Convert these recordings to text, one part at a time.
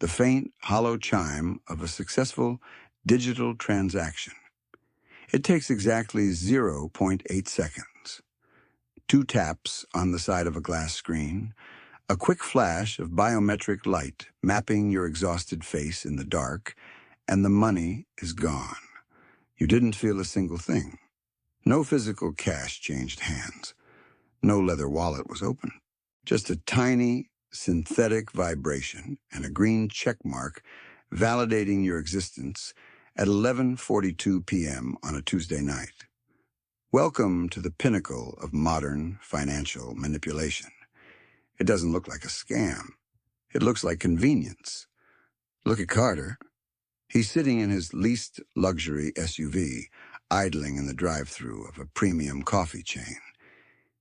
the faint, hollow chime of a successful digital transaction. It takes exactly 0.8 seconds. 2 taps on the side of a glass screen, a quick flash of biometric light mapping your exhausted face in the dark, and the money is gone. You didn't feel a single thing. No physical cash changed hands. No leather wallet was open. Just a tiny, synthetic vibration and a green check mark validating your existence at 11:42 p.m. on a Tuesday night. Welcome to the pinnacle of modern financial manipulation. It doesn't look like a scam. It looks like convenience. Look at Carter. He's sitting in his least luxury SUV, idling in the drive-thru of a premium coffee chain.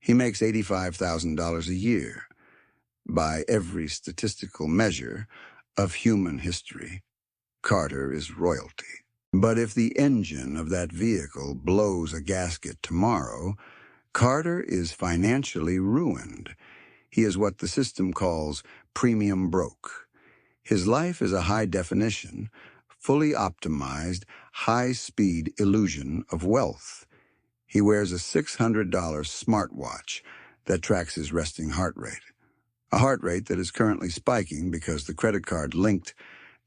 He makes $85,000 a year. By every statistical measure of human history, Carter is royalty. But if the engine of that vehicle blows a gasket tomorrow, Carter is financially ruined. He is what the system calls premium broke. His life is a high-definition, fully optimized, high-speed illusion of wealth. He wears a $600 smartwatch that tracks his resting heart rate, a heart rate that is currently spiking because the credit card linked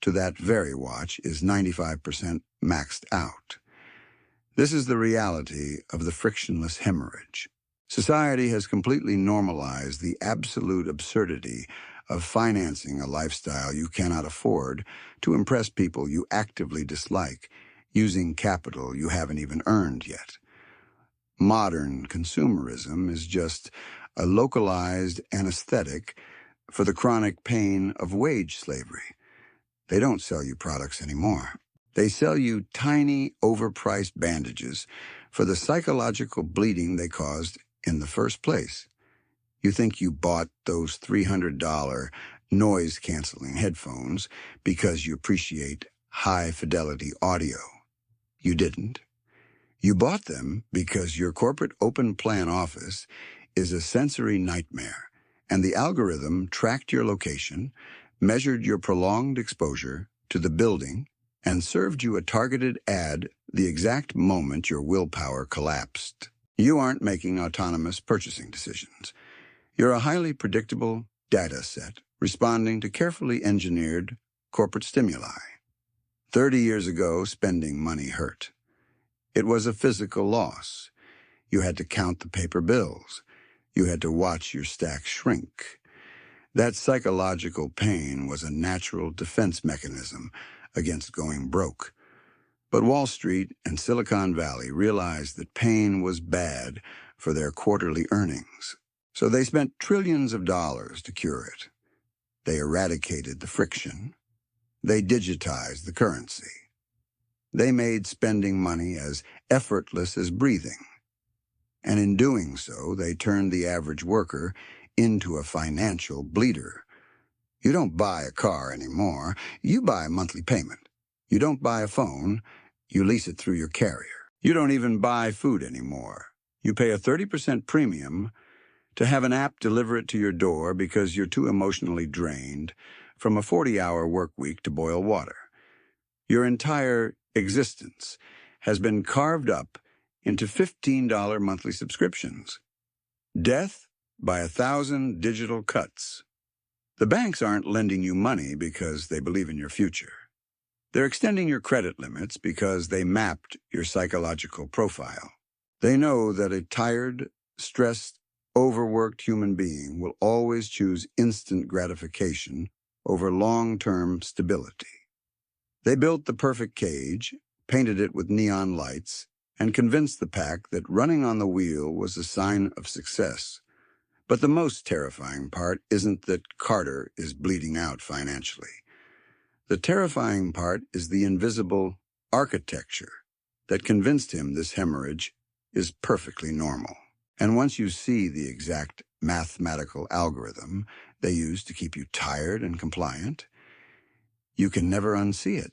to that very watch is 95% maxed out. This is the reality of the frictionless hemorrhage. Society has completely normalized the absolute absurdity of financing a lifestyle you cannot afford to impress people you actively dislike using capital you haven't even earned yet. Modern consumerism is just a localized anesthetic for the chronic pain of wage slavery. They don't sell you products anymore. They sell you tiny, overpriced bandages for the psychological bleeding they caused in the first place. You think you bought those $300 noise-canceling headphones because you appreciate high-fidelity audio. You didn't. You bought them because your corporate open plan office is a sensory nightmare, and the algorithm tracked your location, measured your prolonged exposure to the building, and served you a targeted ad the exact moment your willpower collapsed. You aren't making autonomous purchasing decisions. You're a highly predictable data set responding to carefully engineered corporate stimuli. 30 years ago, spending money hurt. It was a physical loss. You had to count the paper bills. You had to watch your stack shrink. That psychological pain was a natural defense mechanism against going broke. But Wall Street and Silicon Valley realized that pain was bad for their quarterly earnings. So they spent trillions of dollars to cure it. They eradicated the friction. They digitized the currency. They made spending money as effortless as breathing. And in doing so, they turned the average worker into a financial bleeder. You don't buy a car anymore. You buy a monthly payment. You don't buy a phone. You lease it through your carrier. You don't even buy food anymore. You pay a 30% premium to have an app deliver it to your door because you're too emotionally drained from a 40-hour work week to boil water. Your entire existence has been carved up into $15 monthly subscriptions. Death by 1,000 digital cuts. The banks aren't lending you money because they believe in your future. They're extending your credit limits because they mapped your psychological profile. They know that a tired, stressed, overworked human being will always choose instant gratification over long-term stability. They built the perfect cage, painted it with neon lights, and convinced the pack that running on the wheel was a sign of success. But the most terrifying part isn't that Carter is bleeding out financially. The terrifying part is the invisible architecture that convinced him this hemorrhage is perfectly normal. And once you see the exact mathematical algorithm they use to keep you tired and compliant, you can never unsee it.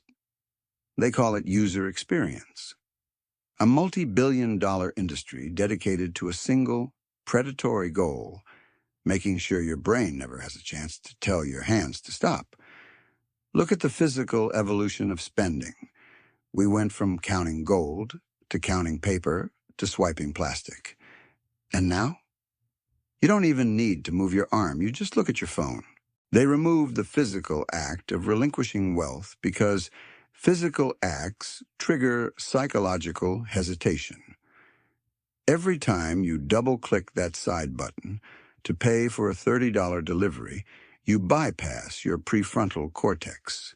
They call it user experience. A multi-billion-dollar industry dedicated to a single, predatory goal, making sure your brain never has a chance to tell your hands to stop. Look at the physical evolution of spending. We went from counting gold to counting paper to swiping plastic. And now? You don't even need to move your arm. You just look at your phone. They removed the physical act of relinquishing wealth because physical acts trigger psychological hesitation. Every time you double-click that side button to pay for a $30 delivery, you bypass your prefrontal cortex.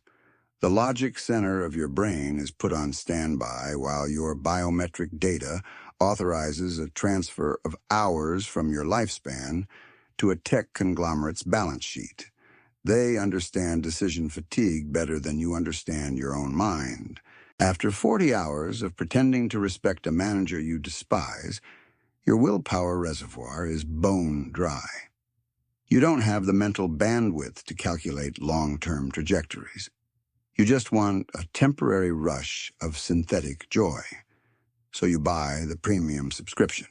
The logic center of your brain is put on standby while your biometric data authorizes a transfer of hours from your lifespan to a tech conglomerate's balance sheet. They understand decision fatigue better than you understand your own mind. After 40 hours of pretending to respect a manager you despise, your willpower reservoir is bone dry. You don't have the mental bandwidth to calculate long-term trajectories. You just want a temporary rush of synthetic joy. So you buy the premium subscription.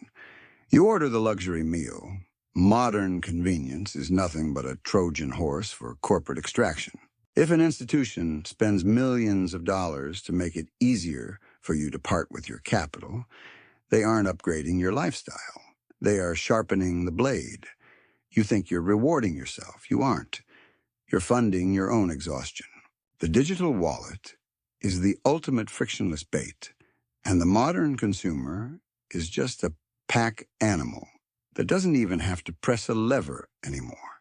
You order the luxury meal. Modern convenience is nothing but a Trojan horse for corporate extraction. If an institution spends millions of dollars to make it easier for you to part with your capital, they aren't upgrading your lifestyle. They are sharpening the blade. You think you're rewarding yourself. You aren't. You're funding your own exhaustion. The digital wallet is the ultimate frictionless bait, and the modern consumer is just a pack animal that doesn't even have to press a lever anymore.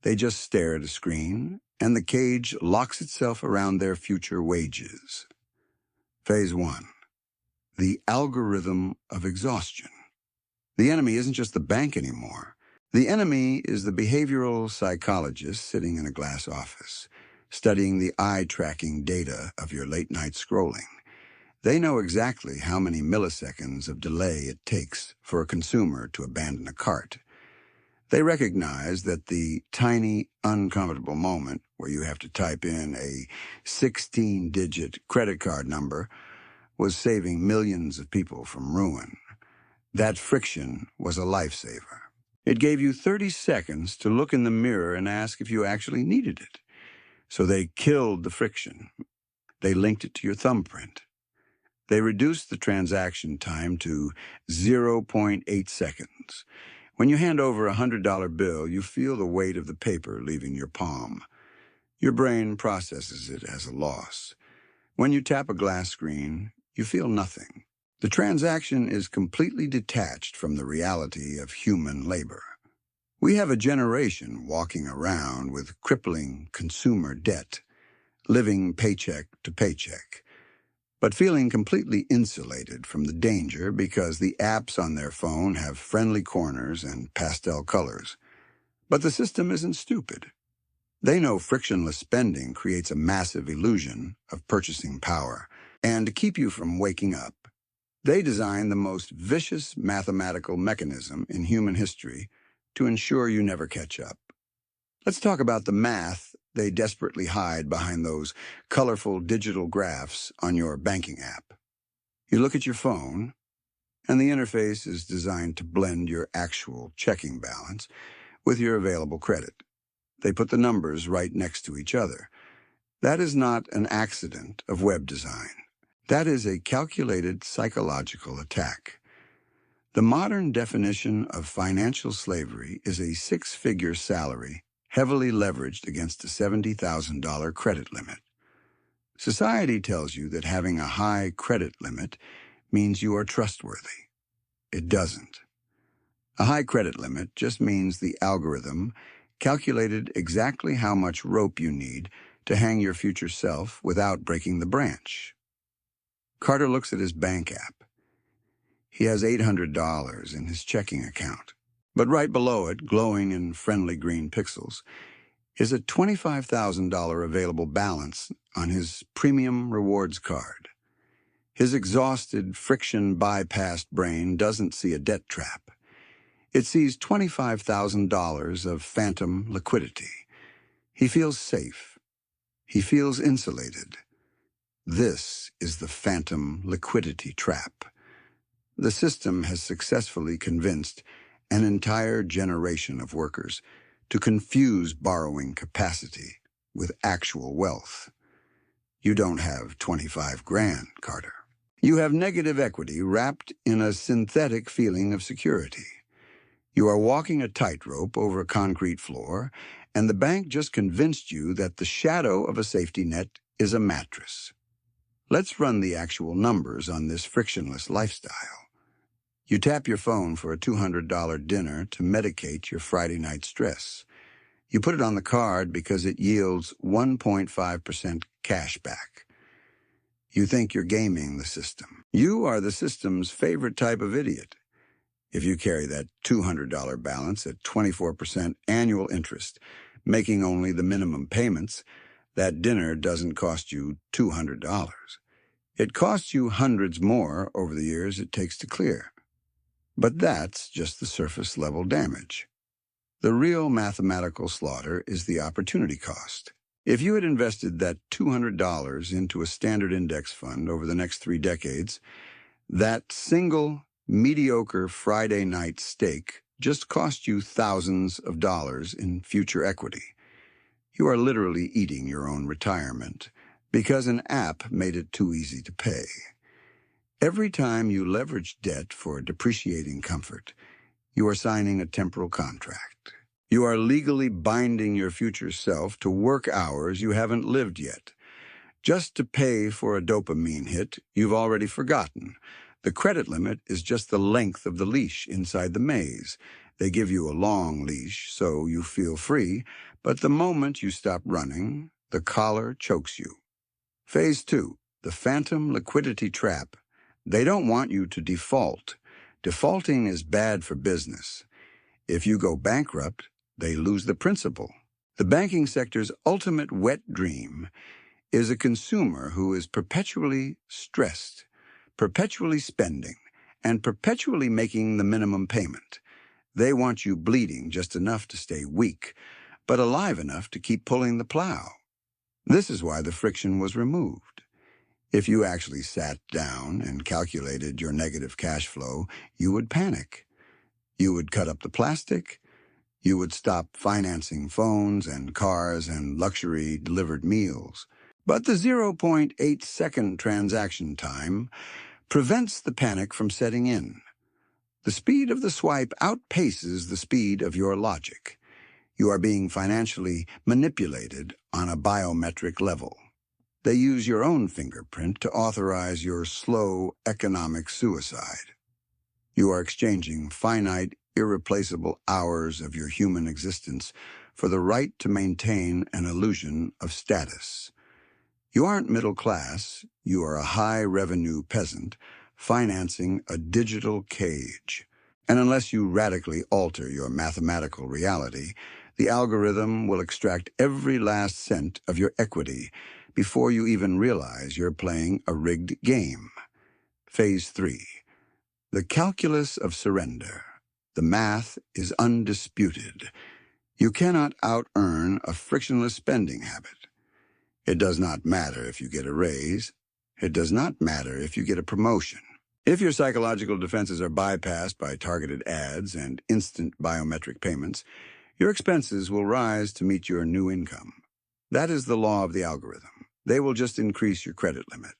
They just stare at a screen, and the cage locks itself around their future wages. Phase 1. The algorithm of exhaustion. The enemy isn't just the bank anymore. The enemy is the behavioral psychologist sitting in a glass office, studying the eye-tracking data of your late-night scrolling. They know exactly how many milliseconds of delay it takes for a consumer to abandon a cart. They recognize that the tiny, uncomfortable moment where you have to type in a 16-digit credit card number was saving millions of people from ruin. That friction was a lifesaver. It gave you 30 seconds to look in the mirror and ask if you actually needed it. So they killed the friction. They linked it to your thumbprint. They reduced the transaction time to 0.8 seconds. When you hand over a $100 bill, you feel the weight of the paper leaving your palm. Your brain processes it as a loss. When you tap a glass screen, you feel nothing. The transaction is completely detached from the reality of human labor. We have a generation walking around with crippling consumer debt, living paycheck to paycheck, but feeling completely insulated from the danger because the apps on their phone have friendly corners and pastel colors. But the system isn't stupid. They know frictionless spending creates a massive illusion of purchasing power, and to keep you from waking up, they designed the most vicious mathematical mechanism in human history to ensure you never catch up. Let's talk about the math they desperately hide behind those colorful digital graphs on your banking app. You look at your phone, and the interface is designed to blend your actual checking balance with your available credit. They put the numbers right next to each other. That is not an accident of web design. That is a calculated psychological attack. The modern definition of financial slavery is a six-figure salary heavily leveraged against a $70,000 credit limit. Society tells you that having a high credit limit means you are trustworthy. It doesn't. A high credit limit just means the algorithm calculated exactly how much rope you need to hang your future self without breaking the branch. Carter looks at his bank app. He has $800 in his checking account, but right below it, glowing in friendly green pixels, is a $25,000 available balance on his premium rewards card. His exhausted, friction-bypassed brain doesn't see a debt trap. It sees $25,000 of phantom liquidity. He feels safe. He feels insulated. This is the phantom liquidity trap. The system has successfully convinced an entire generation of workers to confuse borrowing capacity with actual wealth. You don't have 25 grand, Carter. You have negative equity wrapped in a synthetic feeling of security. You are walking a tightrope over a concrete floor, and the bank just convinced you that the shadow of a safety net is a mattress. Let's run the actual numbers on this frictionless lifestyle. You tap your phone for a $200 dinner to medicate your Friday night stress. You put it on the card because it yields 1.5% cash back. You think you're gaming the system. You are the system's favorite type of idiot. If you carry that $200 balance at 24% annual interest, making only the minimum payments, that dinner doesn't cost you $200. It costs you hundreds more over the years it takes to clear. But that's just the surface-level damage. The real mathematical slaughter is the opportunity cost. If you had invested that $200 into a standard index fund over the next 3 decades, that single mediocre Friday night steak just cost you thousands of dollars in future equity. You are literally eating your own retirement because an app made it too easy to pay. Every time you leverage debt for depreciating comfort, you are signing a temporal contract. You are legally binding your future self to work hours you haven't lived yet, just to pay for a dopamine hit you've already forgotten. The credit limit is just the length of the leash inside the maze. They give you a long leash so you feel free, but the moment you stop running, the collar chokes you. Phase 2, the phantom liquidity trap. They don't want you to default. Defaulting is bad for business. If you go bankrupt, they lose the principal. The banking sector's ultimate wet dream is a consumer who is perpetually stressed, perpetually spending, and perpetually making the minimum payment. They want you bleeding just enough to stay weak, but alive enough to keep pulling the plow. This is why the friction was removed. If you actually sat down and calculated your negative cash flow, you would panic. You would cut up the plastic. You would stop financing phones and cars and luxury-delivered meals. But the 0.8-second transaction time prevents the panic from setting in. The speed of the swipe outpaces the speed of your logic. You are being financially manipulated on a biometric level. They use your own fingerprint to authorize your slow economic suicide. You are exchanging finite, irreplaceable hours of your human existence for the right to maintain an illusion of status. You aren't middle class, you are a high-revenue peasant financing a digital cage. And unless you radically alter your mathematical reality, the algorithm will extract every last cent of your equity before you even realize you're playing a rigged game. Phase 3. The calculus of surrender. The math is undisputed. You cannot out-earn a frictionless spending habit. It does not matter if you get a raise. It does not matter if you get a promotion. If your psychological defenses are bypassed by targeted ads and instant biometric payments, your expenses will rise to meet your new income. That is the law of the algorithm. They will just increase your credit limit.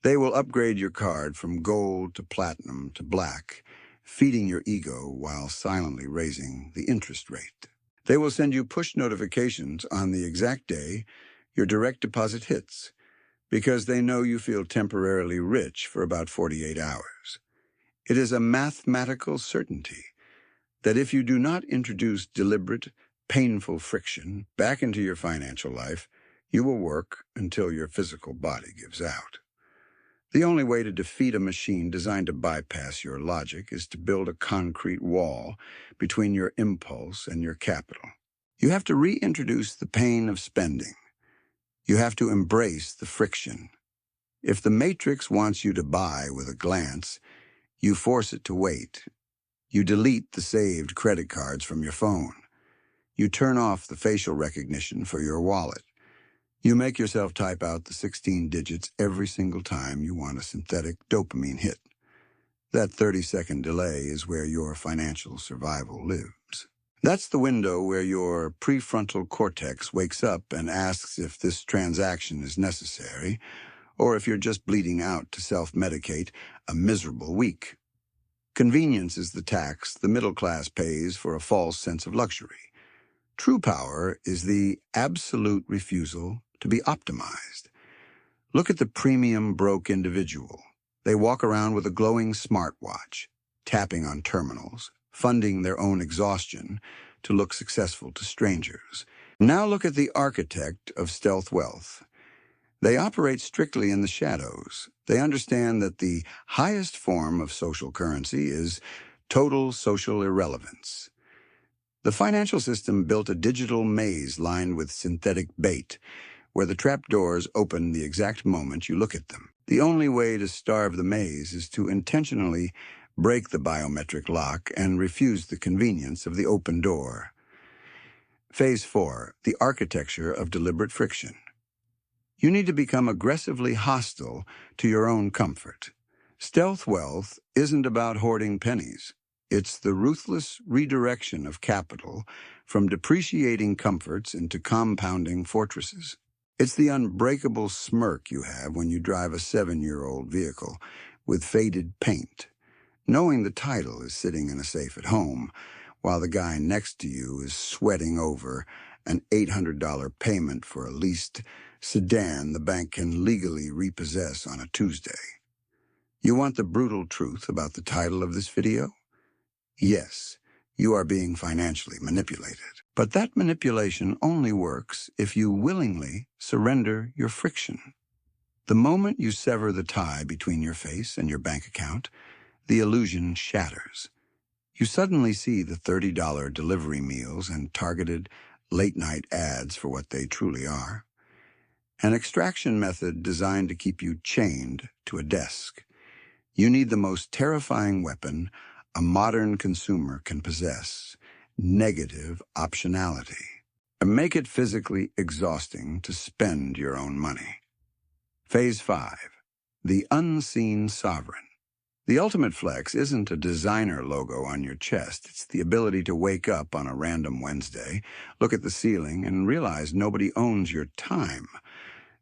They will upgrade your card from gold to platinum to black, feeding your ego while silently raising the interest rate. They will send you push notifications on the exact day your direct deposit hits, because they know you feel temporarily rich for about 48 hours. It is a mathematical certainty that if you do not introduce deliberate, painful friction back into your financial life, you will work until your physical body gives out. The only way to defeat a machine designed to bypass your logic is to build a concrete wall between your impulse and your capital. You have to reintroduce the pain of spending. You have to embrace the friction. If the matrix wants you to buy with a glance, you force it to wait. You delete the saved credit cards from your phone. You turn off the facial recognition for your wallet. You make yourself type out the 16 digits every single time you want a synthetic dopamine hit. That 30-second delay is where your financial survival lives. That's the window where your prefrontal cortex wakes up and asks if this transaction is necessary, or if you're just bleeding out to self-medicate a miserable week. Convenience is the tax the middle class pays for a false sense of luxury. True power is the absolute refusal to be optimized. Look at the premium broke individual. They walk around with a glowing smartwatch, tapping on terminals, funding their own exhaustion to look successful to strangers. Now look at the architect of stealth wealth. They operate strictly in the shadows. They understand that the highest form of social currency is total social irrelevance. The financial system built a digital maze lined with synthetic bait, where the trapdoors open the exact moment you look at them. The only way to starve the maze is to intentionally break the biometric lock and refuse the convenience of the open door. Phase 4, the architecture of deliberate friction. You need to become aggressively hostile to your own comfort. Stealth wealth isn't about hoarding pennies. It's the ruthless redirection of capital from depreciating comforts into compounding fortresses. It's the unbreakable smirk you have when you drive a 7-year-old vehicle with faded paint, knowing the title is sitting in a safe at home, while the guy next to you is sweating over an $800 payment for a leased sedan the bank can legally repossess on a Tuesday. You want the brutal truth about the title of this video? Yes, you are being financially manipulated. But that manipulation only works if you willingly surrender your friction. The moment you sever the tie between your face and your bank account, the illusion shatters. You suddenly see the $30 delivery meals and targeted late-night ads for what they truly are. An extraction method designed to keep you chained to a desk. You need the most terrifying weapon a modern consumer can possess: negative optionality. And make it physically exhausting to spend your own money. Phase 5, the unseen sovereign. The ultimate flex isn't a designer logo on your chest. It's the ability to wake up on a random Wednesday, look at the ceiling, and realize nobody owns your time.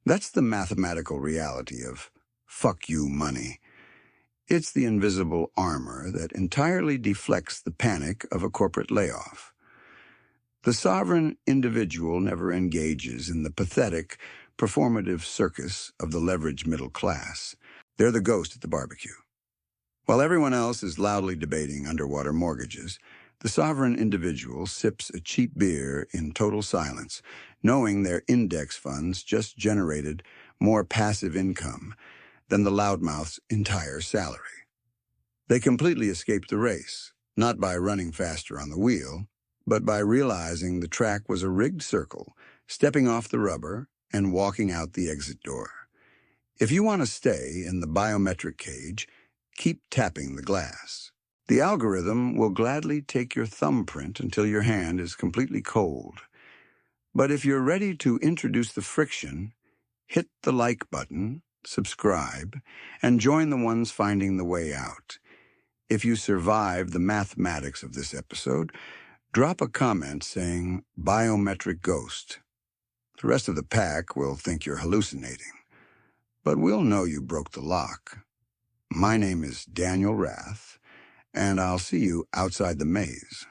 That's the mathematical reality of fuck you money. It's the invisible armor that entirely deflects the panic of a corporate layoff. The sovereign individual never engages in the pathetic, performative circus of the leveraged middle class. They're the ghost at the barbecue. While everyone else is loudly debating underwater mortgages, the sovereign individual sips a cheap beer in total silence, knowing their index funds just generated more passive income than the loudmouth's entire salary. They completely escaped the race, not by running faster on the wheel, but by realizing the track was a rigged circle, stepping off the rubber and walking out the exit door. If you want to stay in the biometric cage, keep tapping the glass. The algorithm will gladly take your thumbprint until your hand is completely cold. But if you're ready to introduce the friction, hit the like button, subscribe, and join the ones finding the way out. If you survive the mathematics of this episode, drop a comment saying biometric ghost. The rest of the pack will think you're hallucinating, but we'll know you broke the lock. My name is Daniel Rath, and I'll see you outside the maze.